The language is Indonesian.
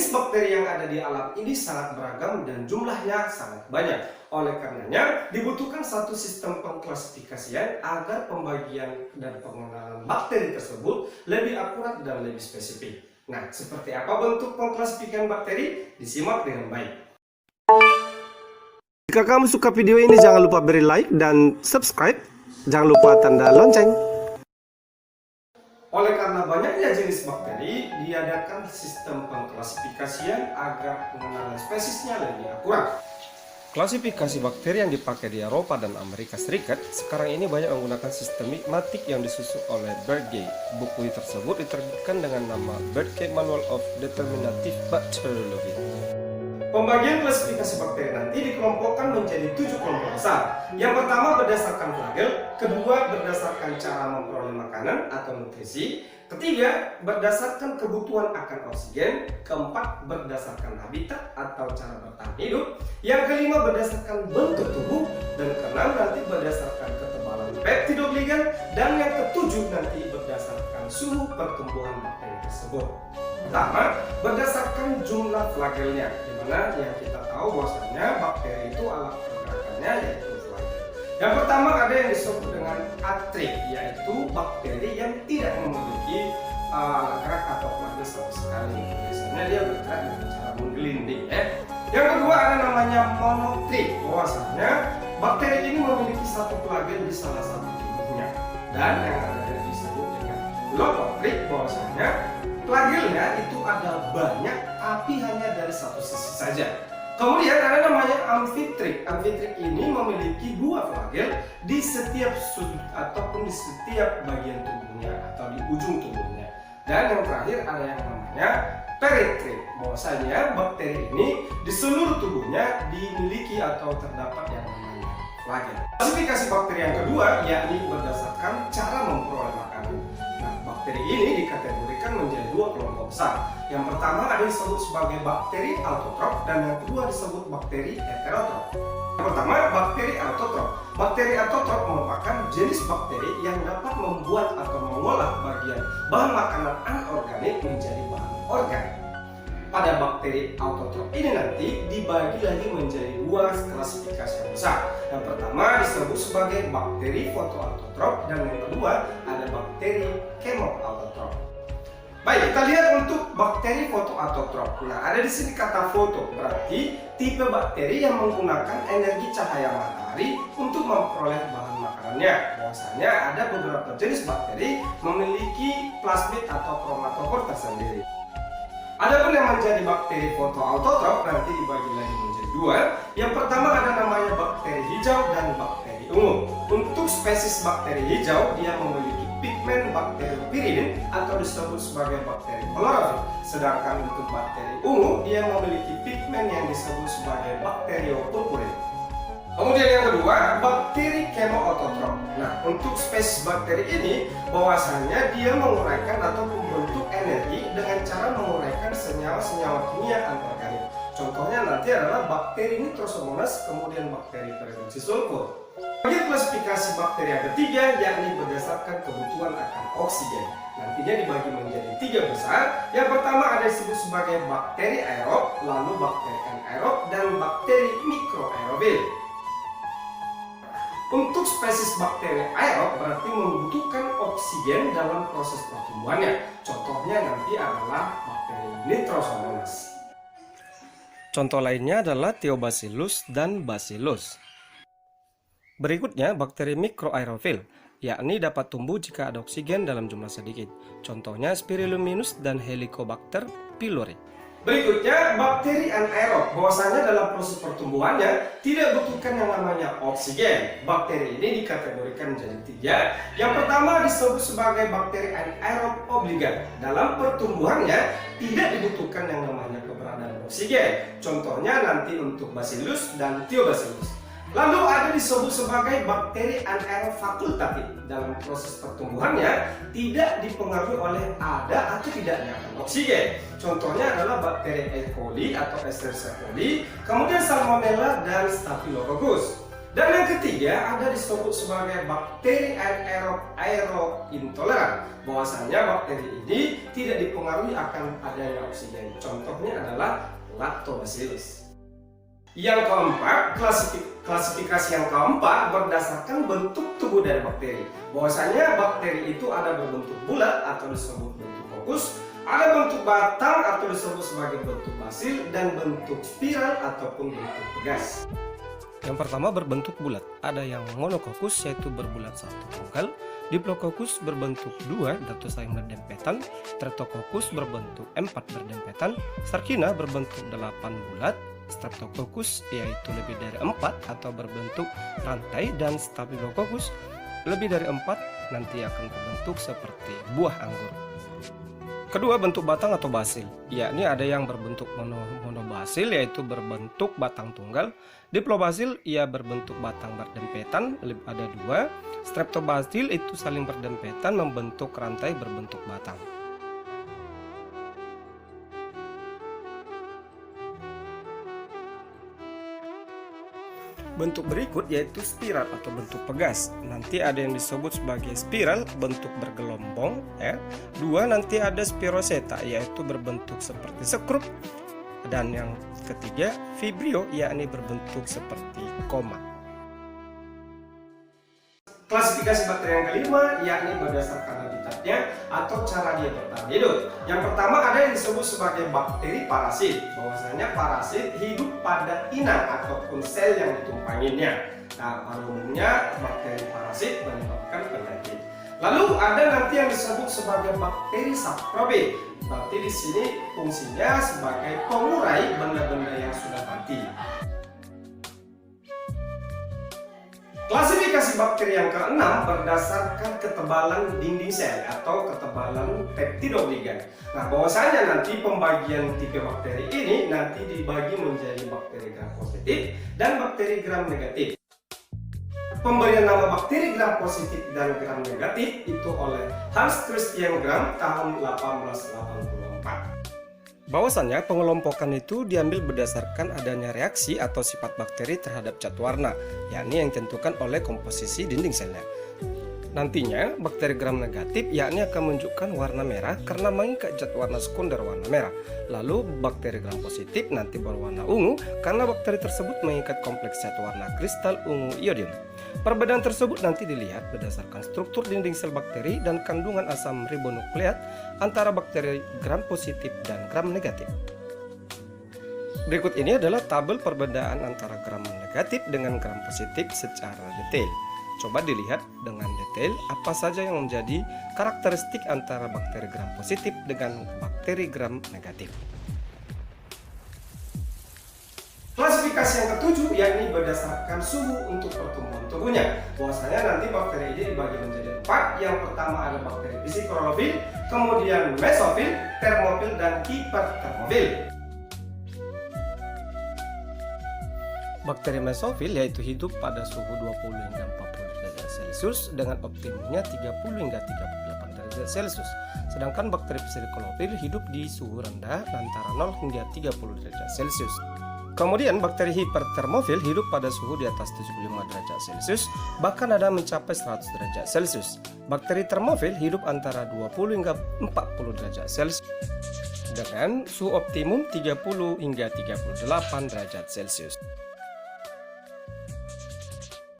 Jenis bakteri yang ada di alam ini sangat beragam dan jumlahnya sangat banyak. Oleh karenanya, dibutuhkan satu sistem pengklasifikasian agar pembagian dan pengenalan bakteri tersebut lebih akurat dan lebih spesifik. Nah, seperti apa bentuk pengklasifikasian bakteri? Disimak dengan baik. Jika kamu suka video ini, jangan lupa beri like dan subscribe. Jangan lupa tanda lonceng. Oleh karena banyaknya jenis bakteri, diadakan sistem pengklasifikasian agar pengenalan spesiesnya lebih akurat. Klasifikasi bakteri yang dipakai di Eropa dan Amerika Serikat sekarang ini banyak menggunakan sistematik yang disusun oleh Bergey. Buku tersebut diterbitkan dengan nama Bergey Manual of Determinative Bacteriology. Pembagian klasifikasi bakteri nanti dikelompokkan menjadi 7 kelompok besar. Yang pertama berdasarkan flagel, kedua berdasarkan cara memperoleh makanan atau nutrisi, ketiga berdasarkan kebutuhan akan oksigen, keempat berdasarkan habitat atau cara bertahan hidup, yang kelima berdasarkan bentuk tubuh, dan keenam nanti berdasarkan ketebalan peptidogligan, dan yang ketujuh nanti berdasarkan suhu pertumbuhan bakteri tersebut. Pertama, berdasarkan jumlah flagelnya, di mana yang kita tahu bahwasanya bakteri itu alat pergerakannya yaitu flagel. Yang pertama ada yang disebut dengan atrik, yaitu bakteri yang tidak memiliki alat gerak atau flagel sama sekali. Biasanya dia bergerak dengan cara menggelinding. Yang kedua ada namanya monotrik, bahwasanya bakteri ini memiliki satu flagel di salah satu tubuhnya. Dan yang ada disebut dengan logotrik, bahwasanya flagelnya itu ada banyak tapi hanya dari satu sisi saja. Kemudian ada namanya amfitrik. Amfitrik ini memiliki dua flagel di setiap sudut ataupun di setiap bagian tubuhnya atau di ujung tubuhnya. Dan yang terakhir ada yang namanya peritrik. Bahwasanya bakteri ini di seluruh tubuhnya dimiliki atau terdapat yang namanya flagel. Klasifikasi bakteri yang kedua yakni berdasarkan cara memperoleh makanan. Bakteri ini dikategorikan menjadi dua kelompok besar. Yang pertama ada disebut sebagai bakteri autotrof dan yang kedua disebut bakteri heterotrof. Yang pertama, bakteri autotrof. Bakteri autotrof merupakan jenis bakteri yang dapat membuat atau mengolah bagian bahan makanan anorganik menjadi bahan organik. Pada bakteri autotrof ini nanti dibagi lagi menjadi dua klasifikasi yang besar. Yang pertama disebut sebagai bakteri fotoautotrof dan yang kedua ada bakteri kemoautotrof. Baik, kita lihat untuk bakteri fotoautotrof. Nah, ada di sini kata foto, berarti tipe bakteri yang menggunakan energi cahaya matahari untuk memperoleh bahan makanannya. Bahwasanya ada beberapa jenis bakteri memiliki plasmid atau kromatofor tersendiri. Adapun yang menjadi bakteri fotoautotrof nanti dibagi lagi menjadi dua. Yang pertama ada namanya bakteri hijau dan bakteri ungu. Untuk spesies bakteri hijau dia memiliki pigmen bakteriopiridin atau disebut sebagai bakteri klorofil. Sedangkan untuk bakteri ungu dia memiliki pigmen yang disebut sebagai bakteriopurpurin. Kemudian yang kedua, bakteri kemoautotrof. Nah, untuk spesies bakteri ini bahwasanya dia menguraikan atau membentuk energi dengan cara menguraikan senyawa-senyawa kimia anorganik. Contohnya nanti adalah bakteri nitrosomonas, kemudian bakteri pereduksi sulfur. Bagian klasifikasi bakteri yang ketiga yakni berdasarkan kebutuhan akan oksigen. Nantinya dibagi menjadi tiga besar. Yang pertama ada disebut sebagai bakteri aerob, lalu bakteri anaerob dan bakteri mikroaerofil. Untuk spesies bakteri aerob berarti membutuhkan oksigen dalam proses pertumbuhannya. Contohnya nanti adalah bakteri nitrosomonas. Contoh lainnya adalah Theobacillus dan Bacillus. Berikutnya bakteri mikroaerofil, yakni dapat tumbuh jika ada oksigen dalam jumlah sedikit. Contohnya Spirulominus dan Helicobacter pylori. Berikutnya bakteri anaerob, bahwasanya dalam proses pertumbuhannya tidak butuhkan yang namanya oksigen. Bakteri ini dikategorikan menjadi tiga. Yang pertama disebut sebagai bakteri anaerob obligat. Dalam pertumbuhannya tidak dibutuhkan yang namanya keberadaan oksigen. Contohnya nanti untuk Bacillus dan Theobacillus. Lalu ada disebut sebagai bakteri anaerob fakultatif. Dalam proses pertumbuhannya tidak dipengaruhi oleh ada atau tidaknya oksigen. Contohnya adalah bakteri E. coli atau Escherichia coli, kemudian Salmonella dan Staphylococcus. Dan yang Yang ketiga ada disebut sebagai bakteri aerob intoleran. Bahwasanya bakteri ini tidak dipengaruhi akan adanya oksigen. Contohnya adalah Lactobacillus. Yang keempat, klasifikasi yang keempat berdasarkan bentuk tubuh dari bakteri. Bahwasanya bakteri itu ada berbentuk bulat atau disebut bentuk kokus, ada bentuk batang atau disebut sebagai bentuk basil, dan bentuk spiral ataupun bentuk pegas. Yang pertama berbentuk bulat, ada yang monokokus yaitu berbulat satu tunggal, diplococcus berbentuk 2 atau saling berdempetan, streptococcus berbentuk 4 berdempetan, starkina berbentuk 8 bulat, streptococcus yaitu lebih dari 4 atau berbentuk rantai, dan staphylococcus lebih dari 4 nanti akan berbentuk seperti buah anggur. Kedua, bentuk batang atau basil, yakni ada yang berbentuk monobasil yaitu berbentuk batang tunggal, diplobasil ia berbentuk batang berdempetan, ada 2, streptobasil itu saling berdempetan membentuk rantai berbentuk batang. Bentuk berikut yaitu spiral atau bentuk pegas. Nanti ada yang disebut sebagai spiral bentuk bergelombang, ya. 2 nanti ada spiroseta yaitu berbentuk seperti sekrup, dan yang ketiga vibrio yakni berbentuk seperti koma. Klasifikasi bakteri yang kelima yakni berdasarkan habitatnya atau cara dia bertahan hidup. Yang pertama ada yang disebut sebagai bakteri parasit. Bahwasanya parasit hidup pada inang ataupun sel yang ditumpanginya. Nah, pada umumnya bakteri parasit menyebabkan penyakit. Lalu ada nanti yang disebut sebagai bakteri saprobit. Berarti di sini fungsinya sebagai pengurai benda-benda yang sudah mati. Klasifikasi bakteri yang keenam berdasarkan ketebalan dinding sel atau ketebalan peptidogligan. Nah, bahwasanya nanti pembagian tipe bakteri ini nanti dibagi menjadi bakteri gram positif dan bakteri gram negatif. Pemberian nama bakteri gram positif dan gram negatif itu oleh Hans Christian Gram tahun 1884. Bahwasannya pengelompokan itu diambil berdasarkan adanya reaksi atau sifat bakteri terhadap cat warna, yakni yang ditentukan oleh komposisi dinding selnya. Nantinya bakteri gram negatif yakni akan menunjukkan warna merah karena mengikat zat warna sekunder warna merah. Lalu bakteri gram positif nanti berwarna ungu karena bakteri tersebut mengikat kompleks zat warna kristal ungu iodium. Perbedaan tersebut nanti dilihat berdasarkan struktur dinding sel bakteri dan kandungan asam ribonukleat antara bakteri gram positif dan gram negatif. Berikut ini adalah tabel perbedaan antara gram negatif dengan gram positif secara detail. Coba dilihat dengan detail apa saja yang menjadi karakteristik antara bakteri gram positif dengan bakteri gram negatif. Klasifikasi yang ketujuh yakni berdasarkan suhu untuk pertumbuhan tubuhnya. Bahwasanya nanti bakteri ini dibagi menjadi 4. Yang pertama ada bakteri psikolofil, kemudian mesofil, termofil, dan hipertermofil. Bakteri mesofil yaitu hidup pada suhu 20 hingga 40 derajat Celcius dengan optimumnya 30 hingga 38 derajat Celcius. Sedangkan bakteri psikolofil hidup di suhu rendah antara 0 hingga 30 derajat Celcius. Kemudian bakteri hipertermofil hidup pada suhu di atas 75 derajat Celcius, bahkan ada mencapai 100 derajat Celcius. Bakteri termofil hidup antara 20 hingga 40 derajat Celcius dengan suhu optimum 30 hingga 38 derajat Celcius.